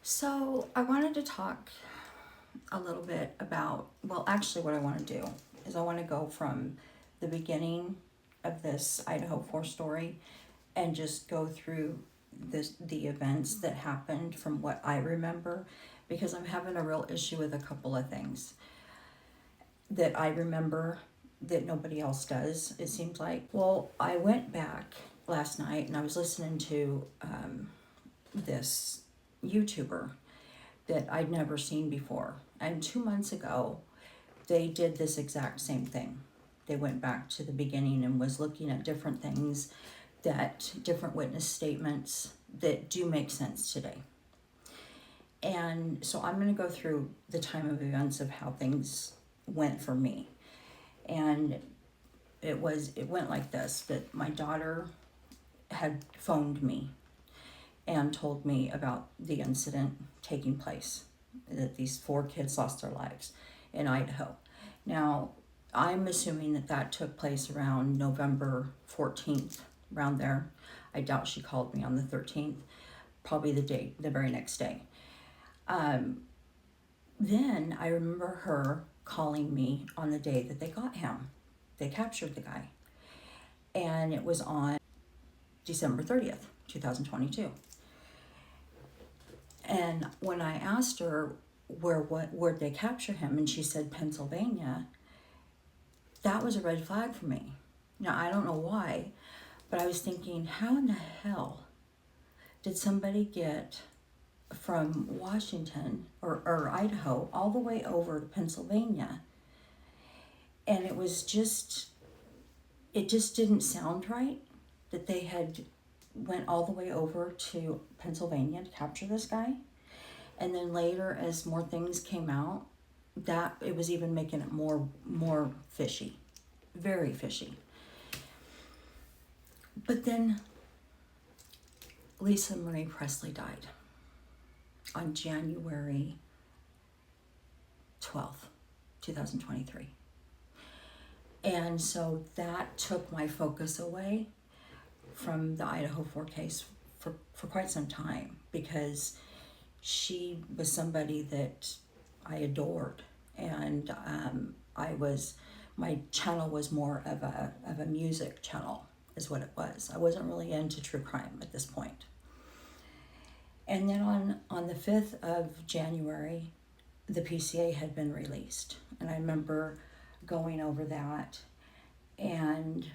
So, I wanted to talk a little bit about, well, actually, what I want to do is I want to go from the beginning of this Idaho 4 story and just go through the events that happened from what I remember, because I'm having a real issue with a couple of things that I remember that nobody else does, it seems like. Well, I went back last night and I was listening to this YouTuber that I'd never seen before. And 2 months ago, they did this exact same thing. They went back to the beginning and was looking at different things, that different witness statements that do make sense today. And so I'm going to go through the time of events of how things went for me. And it went like this, that my daughter had phoned me and told me about the incident taking place, that these four kids lost their lives in Idaho. Now, I'm assuming that that took place around November 14th, around there. I doubt she called me on the 13th, probably the very next day. Then I remember her calling me on the day that they got him. They captured the guy. And it was on December 30th, 2022. And when I asked her where'd they capture him, and she said Pennsylvania, that was a red flag for me. Now I don't know why, but I was thinking, how in the hell did somebody get from Washington or Idaho all the way over to Pennsylvania? And it just didn't sound right that they had went all the way over to Pennsylvania to capture this guy. And then later, as more things came out, that it was even making it more fishy, very fishy. But then Lisa Marie Presley died on January 12th, 2023. And so that took my focus away from the Idaho 4 case for quite some time, because she was somebody that I adored, and my channel was more of a music channel, is what it was. I wasn't really into true crime at this point. And then on the 5th of January, the PCA had been released, and I remember going over that, and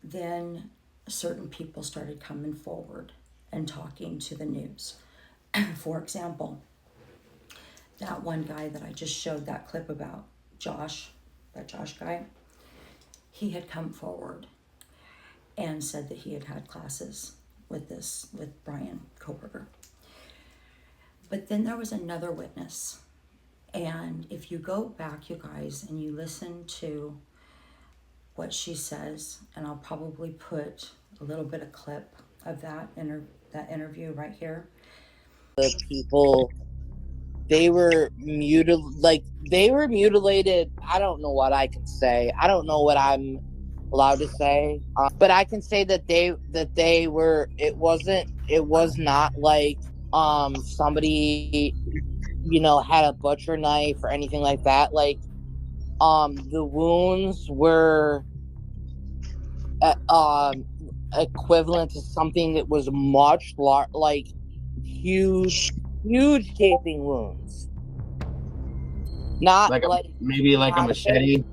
then certain people started coming forward and talking to the news. For example, that one guy that I just showed that clip about, that Josh guy, he had come forward and said that he had had classes with Bryan Kohberger. But then there was another witness. And if you go back, you guys, and you listen to what she says, and I'll probably put a little bit of clip of that interview right here. The people, they were mutilated. I don't know what I can say. I don't know what I'm allowed to say, but I can say that they were. It was not like somebody had a butcher knife or anything like that. Like the wounds were equivalent to something that was much like huge gaping wounds. Not like maybe a machete.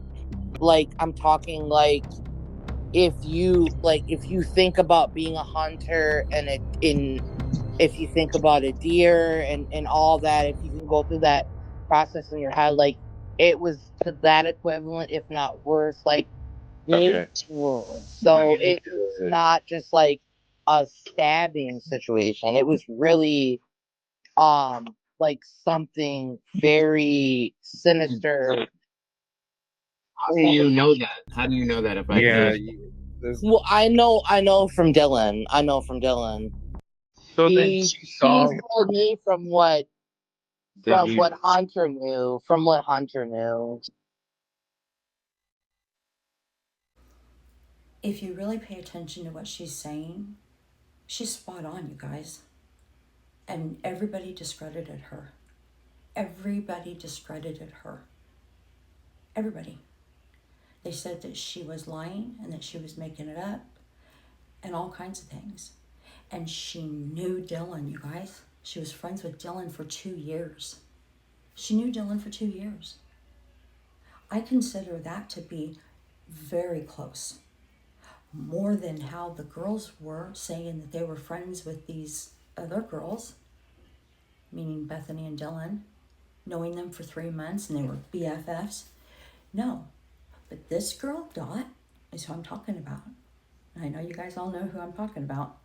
Like I'm talking like if you think about being a hunter and if you think about a deer and all that, if you can go through that process in your head, like it was to that equivalent, if not worse. Like Okay. So it's not just like a stabbing situation. It was really like something very sinister. How do you know that? How do you know that? If I Yeah, could. Well, I know from Dylan. so then He she saw. told me from what Hunter knew. If you really pay attention to what she's saying, she's spot on, you guys. And everybody discredited her. Everybody discredited her. Everybody. They said that she was lying and that she was making it up and all kinds of things. And she knew Dylan, you guys. She was friends with Dylan for 2 years. She knew Dylan for 2 years. I consider that to be very close. More than how the girls were saying that they were friends with these other girls, meaning Bethany and Dylan, knowing them for 3 months and they were BFFs. No. But this girl, Dot, is who I'm talking about. And I know you guys all know who I'm talking about.